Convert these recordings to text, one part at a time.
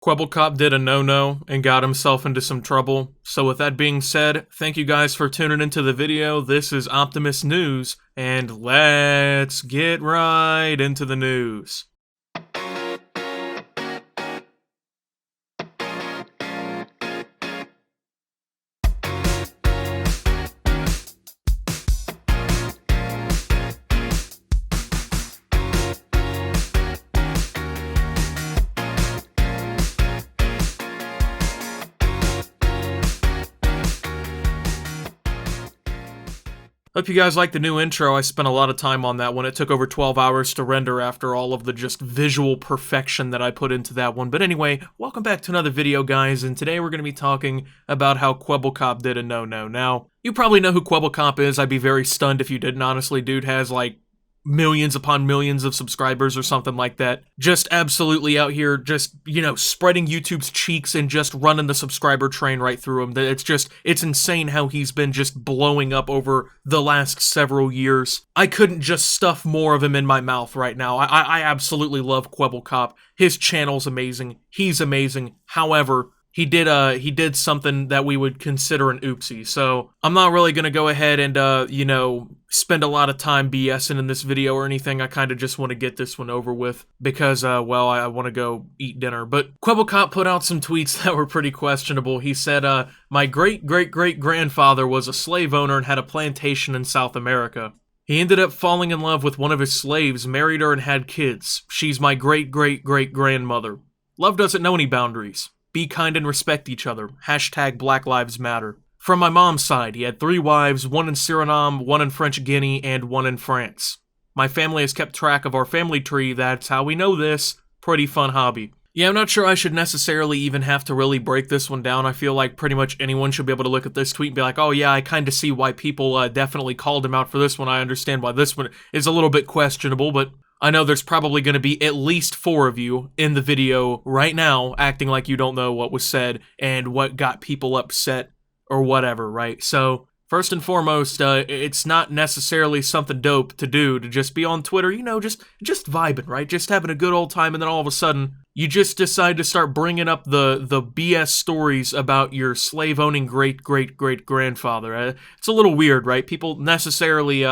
Kwebbelkop did a no-no and got himself into some trouble. So with that being said, thank you guys for tuning into the video. This is Optimus News, and let's get right into the news. Hope you guys like the new intro. I spent a lot of time on that one. It took over 12 hours to render after all of the just visual perfection that I put into that one. But anyway, welcome back to another video, guys, and today we're going to be talking about how Kwebbelkop did a no-no. Now, you probably know who Kwebbelkop is. I'd be very stunned if you didn't. Honestly, dude has like millions upon millions of subscribers or something like that. Just absolutely out here, just, you know, spreading YouTube's cheeks and just running the subscriber train right through him. It's insane how he's been just blowing up over the last several years. I couldn't just stuff more of him in my mouth right now. I absolutely love Kwebbelkop. His channel's amazing. He's amazing. However, he did something that we would consider an oopsie, so I'm not really gonna go ahead and, you know, spend a lot of time BSing in this video or anything. I kind of just want to get this one over with because, well, I want to go eat dinner. But Kwebbelkop put out some tweets that were pretty questionable. He said, my great-great-great-grandfather was a slave owner and had a plantation in South America. He ended up falling in love with one of his slaves, married her, and had kids. She's my great-great-great-grandmother. Love doesn't know any boundaries. Be kind and respect each other. Hashtag Black Lives Matter. From my mom's side, he had 3 wives, 1 in Suriname, 1 in French Guiana, and 1 in France. My family has kept track of our family tree, that's how we know this. Pretty fun hobby. Yeah, I'm not sure I should necessarily even have to really break this one down. I feel like pretty much anyone should be able to look at this tweet and be like, oh yeah, I kind of see why people definitely called him out for this one. I understand why this one is a little bit questionable, but I know there's probably going to be at least 4 of you in the video right now acting like you don't know what was said and what got people upset or whatever, right? So, first and foremost, it's not necessarily something dope to do to just be on Twitter, you know, just vibing, right? Just having a good old time, and then all of a sudden, you just decide to start bringing up the BS stories about your slave-owning great-great-great-grandfather. It's a little weird, right? People necessarily,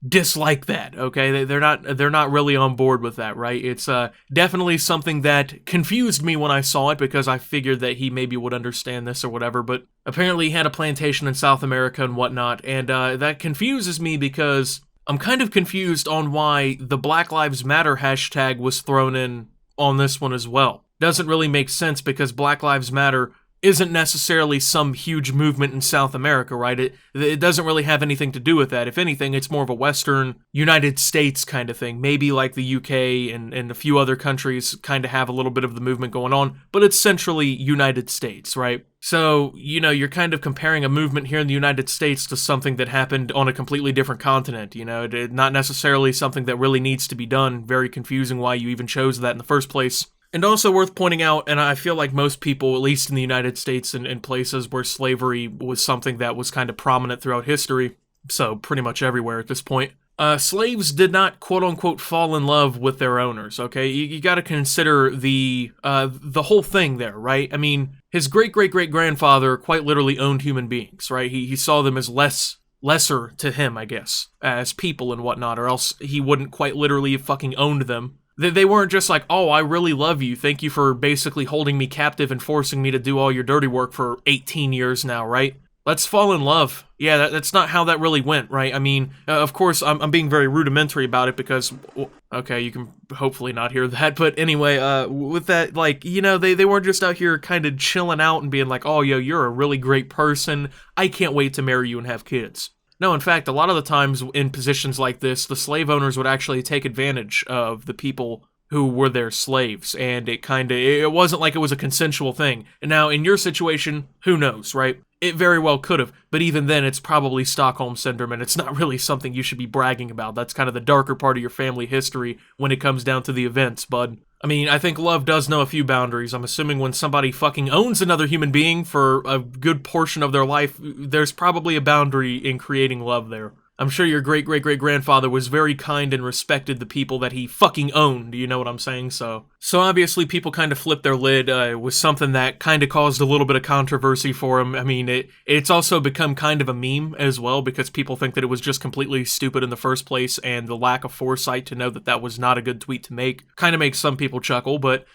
dislike that, okay? They're not really on board with that, right? It's definitely something that confused me when I saw it because I figured that he maybe would understand this or whatever, but apparently he had a plantation in South America and whatnot, and that confuses me because I'm kind of confused on why the Black Lives Matter hashtag was thrown in on this one as well. Doesn't really make sense because Black Lives Matter isn't necessarily some huge movement in South America, right? It doesn't really have anything to do with that. If anything, it's more of a Western, United States kind of thing. Maybe like the UK and a few other countries kind of have a little bit of the movement going on, but it's centrally United States, right? So, you know, you're kind of comparing a movement here in the United States to something that happened on a completely different continent, you know? Not necessarily something that really needs to be done. Very confusing why you even chose that in the first place. And also worth pointing out, and I feel like most people, at least in the United States and in places where slavery was something that was kind of prominent throughout history, so pretty much everywhere at this point, slaves did not quote-unquote fall in love with their owners, okay? You gotta consider the whole thing there, right? I mean, his great-great-great-grandfather quite literally owned human beings, right? He saw them as lesser to him, I guess, as people and whatnot, or else he wouldn't quite literally have fucking owned them. They weren't just like, oh, I really love you, thank you for basically holding me captive and forcing me to do all your dirty work for 18 years now, right? Let's fall in love. Yeah, that's not how that really went, right? I mean, of course, I'm being very rudimentary about it because, okay, you can hopefully not hear that, but anyway, with that, like, you know, they weren't just out here kind of chilling out and being like, oh, yo, you're a really great person, I can't wait to marry you and have kids. No, in fact, a lot of the times in positions like this, the slave owners would actually take advantage of the people who were their slaves, and it wasn't like it was a consensual thing. And now, in your situation, who knows, right? It very well could have, but even then, it's probably Stockholm Syndrome, and it's not really something you should be bragging about. That's kind of the darker part of your family history when it comes down to the events, bud. I mean, I think love does know a few boundaries. I'm assuming when somebody fucking owns another human being for a good portion of their life, there's probably a boundary in creating love there. I'm sure your great-great-great-grandfather was very kind and respected the people that he fucking owned, you know what I'm saying? So obviously people kind of flipped their lid. It was something that kind of caused a little bit of controversy for him. I mean, it's also become kind of a meme as well, because people think that it was just completely stupid in the first place, and the lack of foresight to know that that was not a good tweet to make kind of makes some people chuckle, but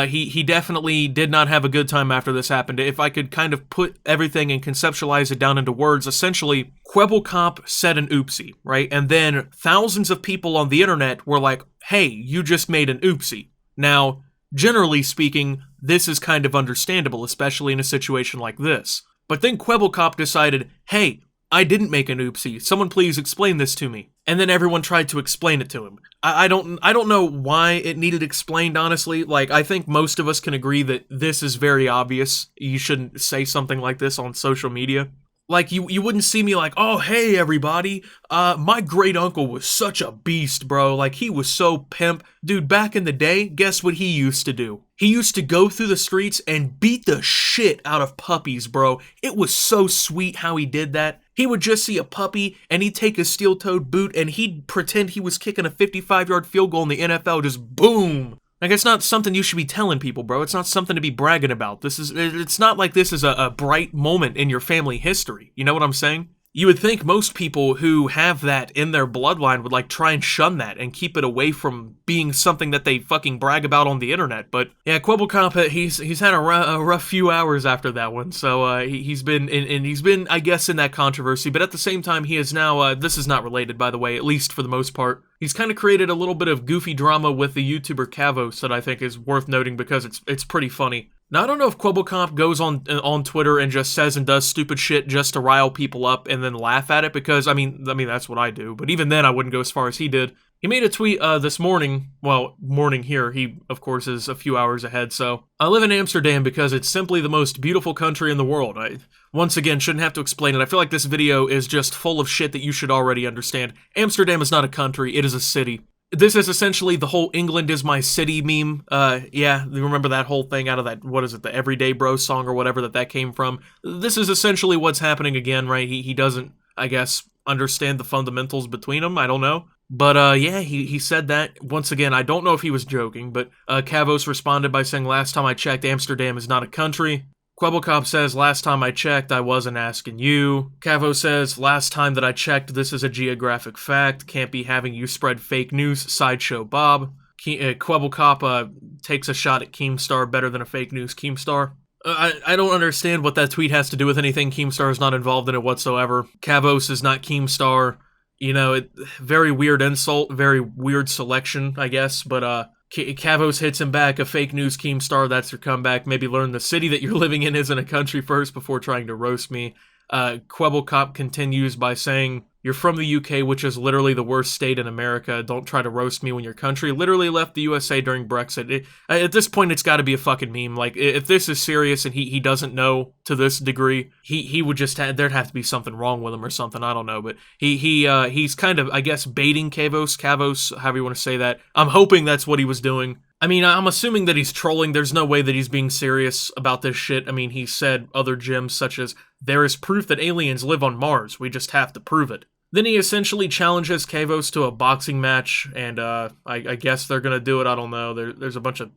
he definitely did not have a good time after this happened. If I could kind of put everything and conceptualize it down into words, essentially, Kwebbelkop said an oopsie, right? And then thousands of people on the internet were like, hey, you just made an oopsie. Now, generally speaking, this is kind of understandable, especially in a situation like this. But then Kwebbelkop decided, hey, I didn't make an oopsie. Someone please explain this to me. And then everyone tried to explain it to him. I don't know why it needed explained, honestly. Like, I think most of us can agree that this is very obvious. You shouldn't say something like this on social media. Like, you wouldn't see me like, oh, hey, everybody, my great-uncle was such a beast, bro. Like, he was so pimp. Dude, back in the day, guess what he used to do? He used to go through the streets and beat the shit out of puppies, bro. It was so sweet how he did that. He would just see a puppy, and he'd take his steel-toed boot, and he'd pretend he was kicking a 55-yard field goal in the NFL, just boom! Like, it's not something you should be telling people, bro. It's not something to be bragging about. It's not like this is a bright moment in your family history. You know what I'm saying? You would think most people who have that in their bloodline would, like, try and shun that and keep it away from being something that they fucking brag about on the internet. But, yeah, Kwebbelkop, he's had a rough few hours after that one. So, he's been, I guess, in that controversy. But at the same time, he is now, this is not related, by the way, at least for the most part. He's kind of created a little bit of goofy drama with the YouTuber Kavos that I think is worth noting because it's pretty funny. Now, I don't know if Kwebbelkop goes on Twitter and just says and does stupid shit just to rile people up and then laugh at it, because, I mean, that's what I do, but even then I wouldn't go as far as he did. He made a tweet this morning, well, morning here, he, of course, is a few hours ahead, so. I live in Amsterdam because it's simply the most beautiful country in the world. I, once again, shouldn't have to explain it. I feel like this video is just full of shit that you should already understand. Amsterdam is not a country, it is a city. This is essentially the whole England is my city meme. Yeah, you remember that whole thing out of that, what is it, the Everyday Bro song or whatever that came from? This is essentially what's happening again, right? He doesn't, I guess, understand the fundamentals between them, I don't know. But, yeah, he said that. Once again, I don't know if he was joking, but Kavos responded by saying, last time I checked, Amsterdam is not a country. Kwebbelkop says, last time I checked, I wasn't asking you. Kavos says, last time that I checked, this is a geographic fact. Can't be having you spread fake news, Sideshow Bob. Kwebbelkop takes a shot at Keemstar, better than a fake news Keemstar. I don't understand what that tweet has to do with anything. Keemstar is not involved in it whatsoever. Kavos is not Keemstar. You know, very weird insult, very weird selection, I guess, but, Kavos hits him back, a fake news Keemstar, that's your comeback. Maybe learn the city that you're living in isn't a country first before trying to roast me. Kwebbelkop continues by saying, you're from the UK, which is literally the worst state in America. Don't try to roast me when your country literally left the USA during Brexit. At this point, it's got to be a fucking meme. Like, if this is serious and he doesn't know to this degree, he would just there'd have to be something wrong with him or something. I don't know, but he's kind of, I guess, baiting Kavos, however you want to say that. I'm hoping that's what he was doing. I mean, I'm assuming that he's trolling. There's no way that he's being serious about this shit. I mean, he said other gems such as, there is proof that aliens live on Mars. We just have to prove it. Then he essentially challenges Kavos to a boxing match, and I guess they're gonna do it. I don't know. There's a bunch of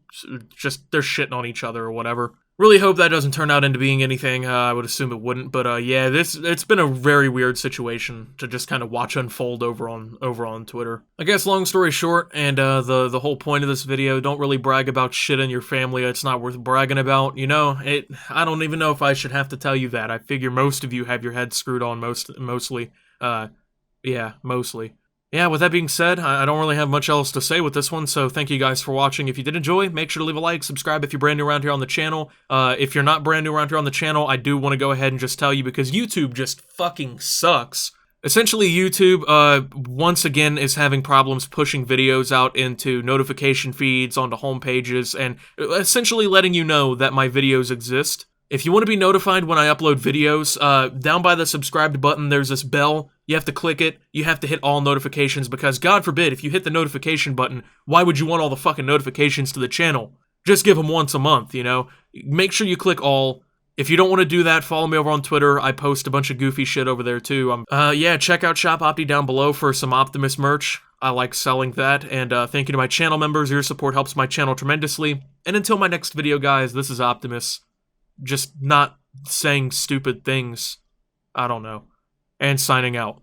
they're shitting on each other or whatever. Really hope that doesn't turn out into being anything. I would assume it wouldn't, but yeah, it's been a very weird situation to just kind of watch unfold over on Twitter. I guess long story short, and the whole point of this video, don't really brag about shit in your family. It's not worth bragging about. You know, I don't even know if I should have to tell you that. I figure most of you have your head screwed on mostly. Yeah, mostly. Yeah, with that being said, I don't really have much else to say with this one, so thank you guys for watching. If you did enjoy, make sure to leave a like, subscribe if you're brand new around here on the channel. If you're not brand new around here on the channel, I do want to go ahead and just tell you, because YouTube just fucking sucks. Essentially, YouTube, once again, is having problems pushing videos out into notification feeds, onto home pages, and essentially letting you know that my videos exist. If you want to be notified when I upload videos, down by the subscribed button, there's this bell. You have to click it. You have to hit all notifications, because God forbid, if you hit the notification button, why would you want all the fucking notifications to the channel? Just give them once a month, you know? Make sure you click all. If you don't want to do that, follow me over on Twitter. I post a bunch of goofy shit over there too. Yeah, check out Shop Opti down below for some Optimus merch. I like selling that. And thank you to my channel members. Your support helps my channel tremendously. And until my next video, guys, this is Optimus. Just not saying stupid things. I don't know. And signing out.